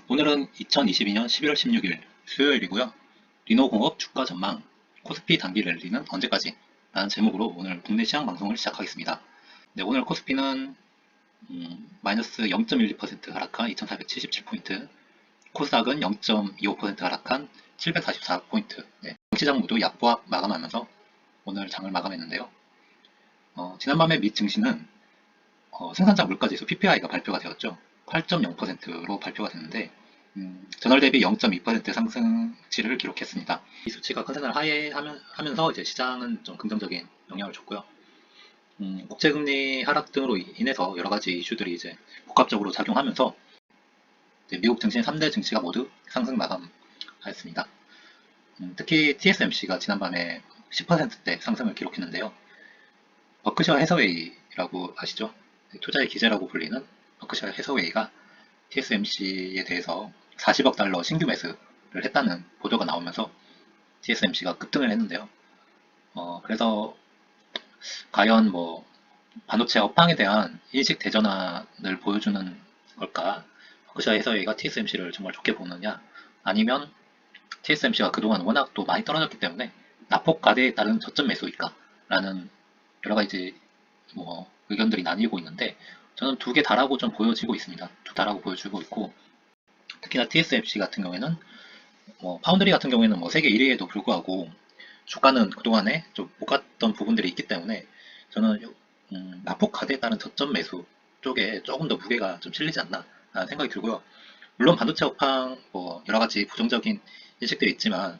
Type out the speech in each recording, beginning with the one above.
오늘은 2022년 11월 16일 수요일이고요. 리노공업 주가 전망, 코스피 단기 랠리는 언제까지? 라는 제목으로 오늘 국내 시장 방송을 시작하겠습니다. 네, 오늘 코스피는 마이너스 0.12% 하락한 2477포인트, 코스닥은 0.25% 하락한 744포인트. 네, 시장 모두 약보합 마감하면서 오늘 장을 마감했는데요. 지난밤에 미 증시는 생산자 물가지수 PPI가 발표가 되었죠. 8.0%로 발표가 됐는데 전월 대비 0.2% 상승치를 기록했습니다. 이 수치가 컨센서를 하회하면서 이제 시장은 좀 긍정적인 영향을 줬고요. 국제금리 하락 등으로 인해서 여러 가지 이슈들이 이제 복합적으로 작용하면서 미국 증시 3대 증시가 모두 상승 마감하였습니다. 특히 TSMC가 지난밤에 10%대 상승을 기록했는데요. 버크셔 해서웨이라고 아시죠? 투자의 기재라고 불리는 버크셔 해서웨이가 TSMC에 대해서 40억 달러 신규 매수를 했다는 보도가 나오면서 TSMC가 급등을 했는데요. 그래서 과연 뭐 반도체 업황에 대한 인식 대전환을 보여주는 걸까? 버크셔 해서웨이가 TSMC를 정말 좋게 보느냐? 아니면 TSMC가 그동안 워낙 또 많이 떨어졌기 때문에 낙폭 과대에 따른 저점 매수일까? 라는 여러 가지 뭐 의견들이 나뉘고 있는데 저는 두 개 다라고 좀 보여지고 있습니다. 두 다라고 보여지고 있고 특히나 TSMC 같은 경우에는 파운드리 같은 경우에는 세계 1위에도 불구하고 주가는 그동안에 좀 못 갔던 부분들이 있기 때문에 저는 낙폭 과대에 따른 저점 매수 쪽에 조금 더 무게가 좀 실리지 않나 라는 생각이 들고요. 물론 반도체 업황 여러 가지 부정적인 인식들이 있지만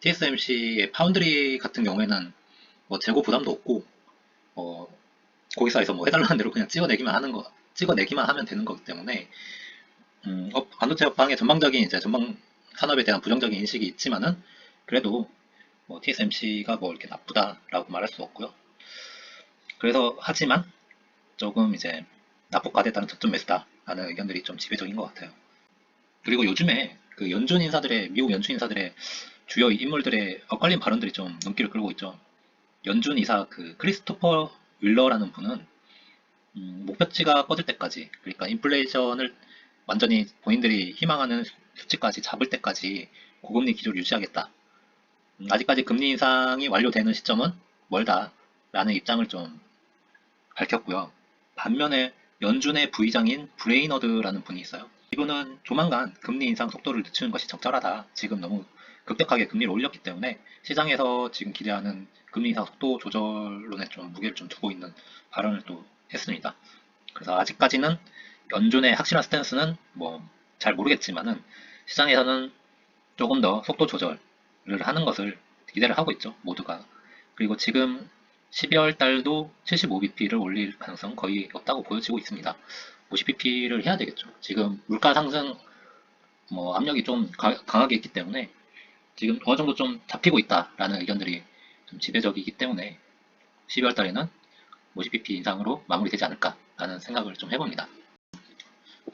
TSMC의 파운드리 같은 경우에는 재고 부담도 없고 거기서 해달라는 대로 그냥 찍어내기만 하면 되는 거기 때문에 반도체 업황의 전방적인 이제 전방 산업에 대한 부정적인 인식이 있지만은 그래도 TSMC가 이렇게 나쁘다라고 말할 수 없고요. 그래서 하지만 조금 이제 낙폭 과대에 따른 저점 매수다라는 의견들이 좀 지배적인 것 같아요. 그리고 요즘에 그 미국 연준 인사들의 주요 인물들의 엇갈린 발언들이 좀 눈길을 끌고 있죠. 연준 이사 그 크리스토퍼 윌러라는 분은 목표치가 꺼질 때까지, 그러니까 인플레이션을 완전히 본인들이 희망하는 수치까지 잡을 때까지 고금리 기조를 유지하겠다. 아직까지 금리 인상이 완료되는 시점은 멀다라는 입장을 좀 밝혔고요. 반면에 연준의 부의장인 브레이너드라는 분이 있어요. 이분은 조만간 금리 인상 속도를 늦추는 것이 적절하다. 지금 너무 급격하게 금리를 올렸기 때문에 시장에서 지금 기대하는 금리 인상 속도 조절론에 좀 무게를 좀 두고 있는 발언을 또 했습니다. 그래서 아직까지는 연준의 확실한 스탠스는 잘 모르겠지만은 시장에서는 조금 더 속도 조절을 하는 것을 기대를 하고 있죠. 모두가. 그리고 지금 12월 달도 75bp를 올릴 가능성 거의 없다고 보여지고 있습니다. 50bp를 해야 되겠죠. 지금 물가 상승 압력이 좀 강하게 있기 때문에 지금 어느 정도 좀 잡히고 있다라는 의견들이 좀 지배적이기 때문에 12월 달에는 50bp 인상으로 마무리되지 않을까라는 생각을 좀 해봅니다.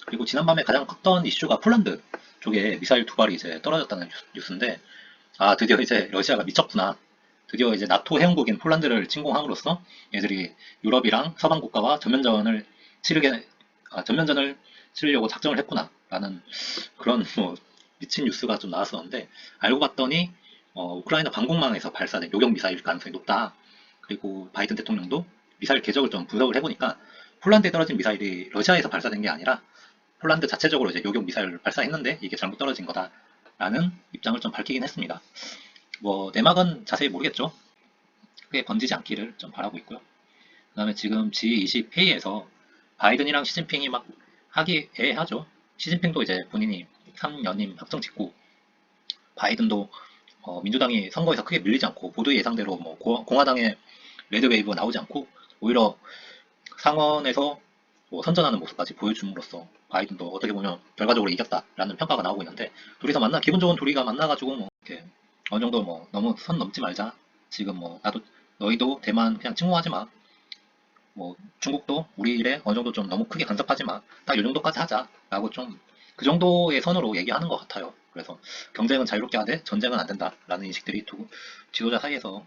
그리고 지난밤에 가장 컸던 이슈가 폴란드 쪽에 미사일 두 발이 이제 떨어졌다는 뉴스인데 드디어 이제 러시아가 미쳤구나. 드디어 이제 나토 회원국인 폴란드를 침공함으로써 얘들이 유럽이랑 서방 국가와 전면전을 치르려고 작정을 했구나. 라는 그런 미친 뉴스가 좀 나왔었는데 알고 봤더니 우크라이나 방공망에서 발사된 요격 미사일 가능성이 높다. 그리고 바이든 대통령도 미사일 궤적을 좀 분석을 해보니까 폴란드에 떨어진 미사일이 러시아에서 발사된 게 아니라 폴란드 자체적으로 이제 요격 미사일을 발사했는데 이게 잘못 떨어진 거다라는 입장을 좀 밝히긴 했습니다. 내막은 자세히 모르겠죠. 크게 번지지 않기를 좀 바라고 있고요. 그 다음에 지금 G20 회의에서 바이든이랑 시진핑이 막 하기애애하죠. 시진핑도 이제 본인이 3연임 확정 짓고 바이든도 민주당이 선거에서 크게 밀리지 않고 모두의 예상대로 공화당의 레드웨이브가 나오지 않고 오히려 상원에서 선전하는 모습까지 보여줌으로써 바이든도 어떻게 보면 결과적으로 이겼다라는 평가가 나오고 있는데 기분 좋은 둘이가 만나가지고 이렇게 어느 정도 너무 선 넘지 말자. 지금 나도 너희도 대만 그냥 침공하지 마. 중국도 우리 일에 어느 정도 좀 너무 크게 간섭하지 마. 딱 이 정도까지 하자라고 좀 그 정도의 선으로 얘기하는 것 같아요. 그래서 경쟁은 자유롭게 하되 전쟁은 안 된다라는 인식들이 두 지도자 사이에서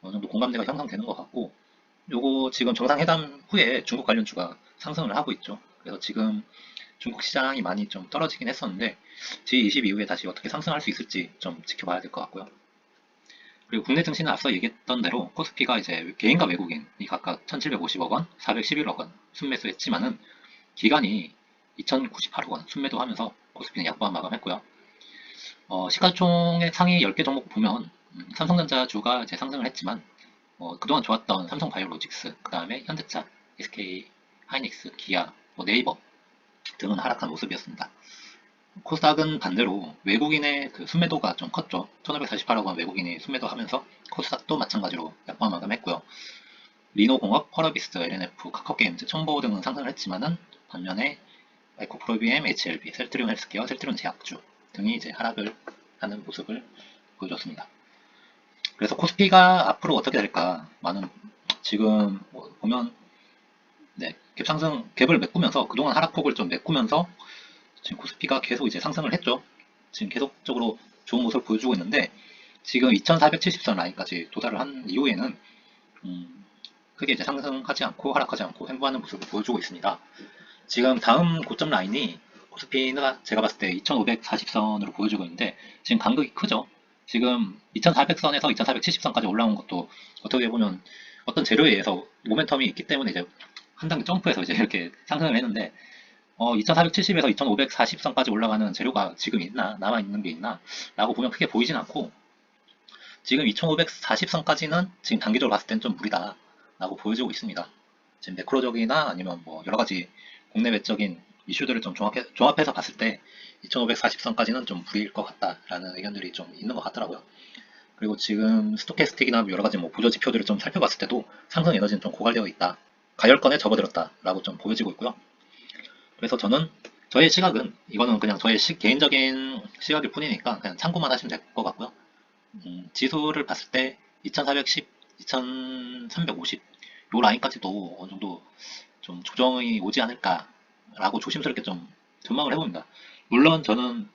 어느 정도 공감대가 형성되는 것 같고 요거 지금 정상회담 후에 중국 관련주가 상승을 하고 있죠. 그래서 지금 중국 시장이 많이 좀 떨어지긴 했었는데 G20 이후에 다시 어떻게 상승할 수 있을지 좀 지켜봐야 될 것 같고요. 그리고 국내 증시는 앞서 얘기했던 대로 코스피가 이제 개인과 외국인이 각각 1750억 원, 411억 원 순매수했지만은 기간이 2098억 원 순매도하면서 코스피는 약보합 마감했고요. 시가총액 상위 10개 종목 보면 삼성전자주가 이제 상승을 했지만 그동안 좋았던 삼성바이오로직스, 그 다음에 현대차, SK 하이닉스, 기아, 네이버 등은 하락한 모습이었습니다. 코스닥은 반대로 외국인의 그 순매도가 좀 컸죠. 1548억 원 외국인이 순매도하면서 코스닥도 마찬가지로 약보합 마감했고요. 리노공업, 펄어비스, LNF, 카카오게임즈, 첨보 등은 상승을 했지만은 반면에 에코프로비엠, HLB, 셀트리온 헬스케어, 셀트리온 제약주 등이 이제 하락을 하는 모습을 보여줬습니다. 그래서 코스피가 앞으로 어떻게 될까? 많은 지금 보면 갭을 메꾸면서 그동안 하락폭을 좀 메꾸면서 지금 코스피가 계속 이제 상승을 했죠. 지금 계속적으로 좋은 모습을 보여주고 있는데 지금 2470선 라인까지 도달을 한 이후에는 크게 이제 상승하지 않고 하락하지 않고 횡보하는 모습을 보여주고 있습니다. 지금 다음 고점 라인이 코스피가 제가 봤을 때 2540선으로 보여주고 있는데 지금 간극이 크죠. 지금 2400선에서 2470선까지 올라온 것도 어떻게 보면 어떤 재료에 의해서 모멘텀이 있기 때문에 이제 한 단계 점프해서 이제 이렇게 상승을 했는데 2470에서 2540선까지 올라가는 재료가 지금 있나, 남아있는 게 있나 라고 보면 크게 보이진 않고 지금 2540선까지는 지금 단기적으로 봤을 땐 좀 무리다 라고 보여지고 있습니다. 지금 매크로적이나 아니면 뭐 여러가지 국내 외적인 이슈들을 좀 종합해서 봤을 때 2540선까지는 좀 무리일 것 같다라는 의견들이 좀 있는 것 같더라고요. 그리고 지금 스토캐스틱이나 여러가지 뭐 보조 지표들을 좀 살펴봤을 때도 상승 에너지는 좀 고갈되어 있다. 가열권에 접어들었다 라고 좀 보여지고 있고요. 그래서 저의 시각은 이거는 그냥 저의 개인적인 시각일 뿐이니까 그냥 참고만 하시면 될 것 같고요. 지수를 봤을 때 2410, 2350 요 라인까지도 어느 정도 좀 조정이 오지 않을까라고 조심스럽게 좀 전망을 해봅니다. 물론 저는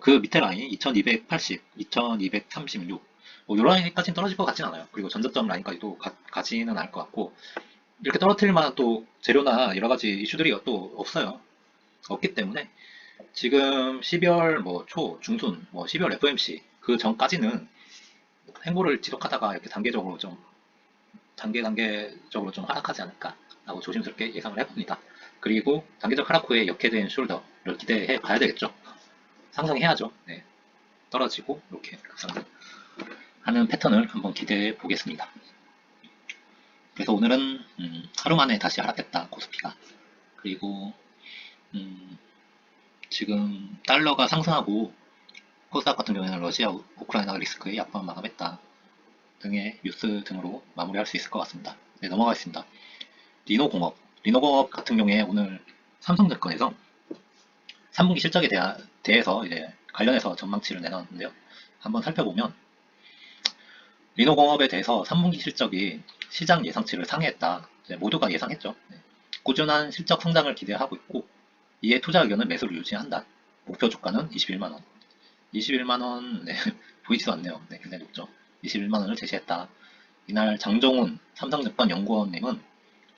그 밑에 라인 2280, 2236 요 라인까지는 떨어질 것 같진 않아요. 그리고 전저점 라인까지도 가지는 않을 것 같고 이렇게 떨어뜨릴 만한 또 재료나 여러 가지 이슈들이 또 없어요. 없기 때문에 지금 12월 뭐 초, 중순, 12월 FOMC 그 전까지는 행보를 지속하다가 이렇게 단계적으로 좀 하락하지 않을까라고 조심스럽게 예상을 해봅니다. 그리고 단계적 하락 후에 역회된 숄더를 기대해 봐야 되겠죠. 상승해야죠. 네. 떨어지고 이렇게 급상승하는 패턴을 한번 기대해 보겠습니다. 그래서 오늘은 하루 만에 다시 하락했다 코스피가. 그리고 지금 달러가 상승하고 코스닥 같은 경우에는 러시아 우크라이나 리스크에 약반 마감했다 등의 뉴스 등으로 마무리할 수 있을 것 같습니다. 네, 넘어가겠습니다. 리노공업 같은 경우에 오늘 삼성증권에서 3분기 실적에 대해서 이제 관련해서 전망치를 내놨는데요. 한번 살펴보면 리노공업에 대해서 3분기 실적이 시장 예상치를 상회했다. 모두가 예상했죠. 꾸준한 실적 성장을 기대하고 있고 이에 투자 의견은 매수를 유지한다. 목표 주가는 21만원. 21만원 보이지도 않네요. 굉장히 높죠. 21만원을 제시했다. 이날 장종훈 삼성증권 연구원님은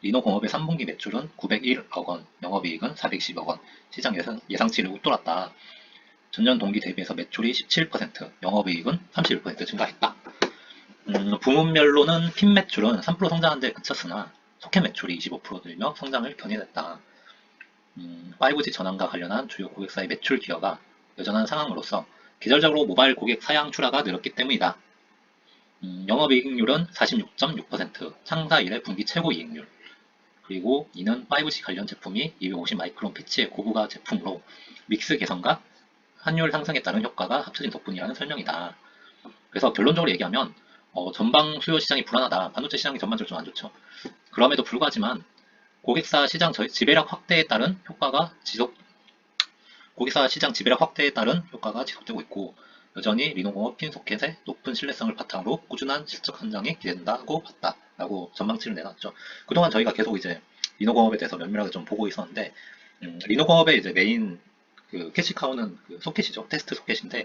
리노공업의 3분기 매출은 901억 원, 영업이익은 410억 원, 시장 예상치를 웃돌았다. 전년 동기 대비해서 매출이 17%, 영업이익은 31% 증가했다. 부문별로는 핀 매출은 3% 성장한 데 그쳤으나 소켓 매출이 25% 늘며 성장을 견인했다. 5G 전환과 관련한 주요 고객사의 매출 기여가 여전한 상황으로서 계절적으로 모바일 고객 사양 출하가 늘었기 때문이다. 영업이익률은 46.6%, 창사 이래 분기 최고 이익률. 그리고 이는 5G 관련 제품이 250 마이크론 피치의 고부가 제품으로 믹스 개선과 환율 상승에 따른 효과가 합쳐진 덕분이라는 설명이다. 그래서 결론적으로 얘기하면 전방 수요 시장이 불안하다. 반도체 시장이 전반적으로 좀 안 좋죠. 그럼에도 불구하지만 고객사 시장 지배력 확대에 따른 고객사 시장 지배력 확대에 따른 효과가 지속되고 있고 여전히 리노공업 핀소켓의 높은 신뢰성을 바탕으로 꾸준한 실적 성장이 기대된다고 봤다. 라고 전망치를 내놨죠. 그동안 저희가 계속 이제 리노공업에 대해서 면밀하게 좀 보고 있었는데 리노공업의 이제 메인 그 캐시카우는 그 소켓이죠. 테스트 소켓인데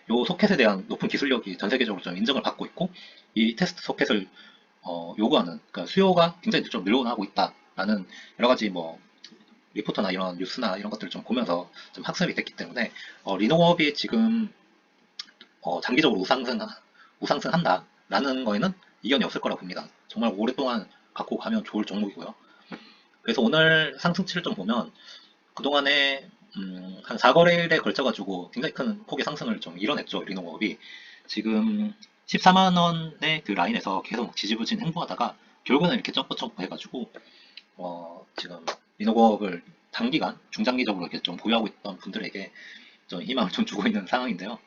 이 소켓에 대한 높은 기술력이 전 세계적으로 좀 인정을 받고 있고 이 테스트 소켓을 요구하는 그러니까 수요가 굉장히 좀 늘어나고 있다라는 여러 가지 리포터나 이런 뉴스나 이런 것들을 좀 보면서 좀 학습이 됐기 때문에 리노업이 지금 장기적으로 우상승한다 라는 거에는 이견이 없을 거라고 봅니다. 정말 오랫동안 갖고 가면 좋을 종목이고요. 그래서 오늘 상승치를 좀 보면 그동안에 한 4거래일에 걸쳐가지고 굉장히 큰 폭의 상승을 좀 이뤄냈죠. 리노업이 지금 14만원의 그 라인에서 계속 지지부진 행보하다가 결국은 이렇게 점프 해가지고 지금 리노업을 단기간, 중장기적으로 이렇게 좀 보유하고 있던 분들에게 좀 희망을 좀 주고 있는 상황인데요.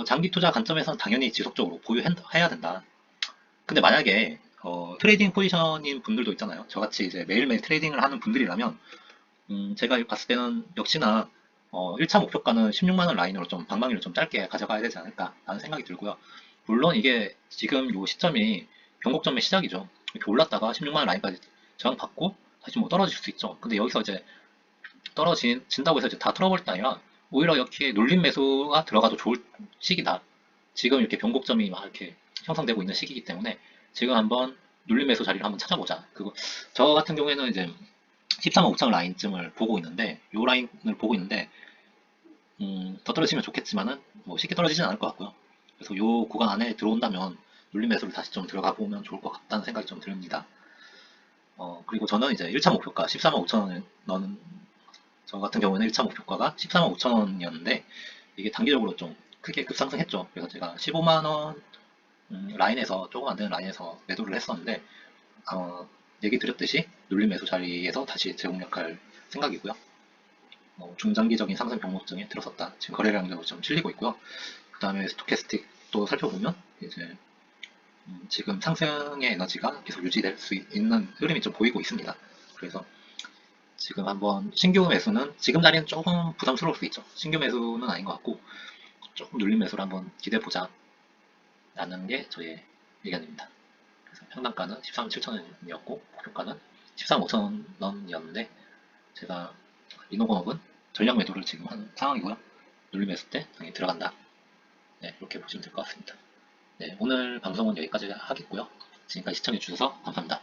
장기 투자 관점에서는 당연히 지속적으로 보유해야 된다. 근데 만약에 트레이딩 포지션인 분들도 있잖아요. 저같이 이제 매일매일 트레이딩을 하는 분들이라면 제가 봤을 때는 역시나 1차 목표가는 16만원 라인으로 좀 방망이를 좀 짧게 가져가야 되지 않을까 라는 생각이 들고요. 물론 이게 지금 요 시점이 변곡점의 시작이죠. 이렇게 올랐다가 16만원 라인까지 저항받고 다시 뭐 떨어질 수 있죠. 근데 여기서 이제 떨어진다고 해서 이제 다 털어버릴 게 아니라 오히려 이렇게 눌림 매수가 들어가도 좋을 시기다. 지금 이렇게 변곡점이 막 이렇게 형성되고 있는 시기이기 때문에 지금 한번 눌림 매수 자리를 한번 찾아보자. 그거 저 같은 경우에는 이제 13만 5천 라인쯤을 보고 있는데 요 라인을 보고 있는데 더 떨어지면 좋겠지만은 뭐 쉽게 떨어지진 않을 것 같고요. 그래서 요 구간 안에 들어온다면 눌림 매수를 다시 좀 들어가 보면 좋을 것 같다는 생각이 좀 듭니다. 그리고 저는 이제 1차 목표가 14만 5천 원은 저 같은 경우는 1차 목표가가 14만 5천 원이었는데 이게 단기적으로 좀 크게 급상승했죠. 그래서 제가 15만 원 라인에서 조금 안 되는 라인에서 매도를 했었는데 얘기 드렸듯이 눌림 매수 자리에서 다시 재공략할 생각이고요. 중장기적인 상승 병목증에 들어섰다. 지금 거래량도 좀 실리고 있고요. 그 다음에 스토캐스틱도 살펴보면 이제 지금 상승의 에너지가 계속 유지될 수 있는 흐름이 좀 보이고 있습니다. 그래서 지금 한번 신규 매수는 지금 자리는 조금 부담스러울 수 있죠. 신규 매수는 아닌 것 같고 조금 눌림 매수를 한번 기대해보자 라는 게 저의 의견입니다. 그래서 평단가는 13만 7천 원이었고 목표가는 13만 5천 원이었는데 제가 리노공업은 전략 매도를 지금 한 상황이고요. 눌림 매수 때 당연히 들어간다. 네, 이렇게 보시면 될 것 같습니다. 네, 오늘 방송은 여기까지 하겠고요. 지금까지 시청해주셔서 감사합니다.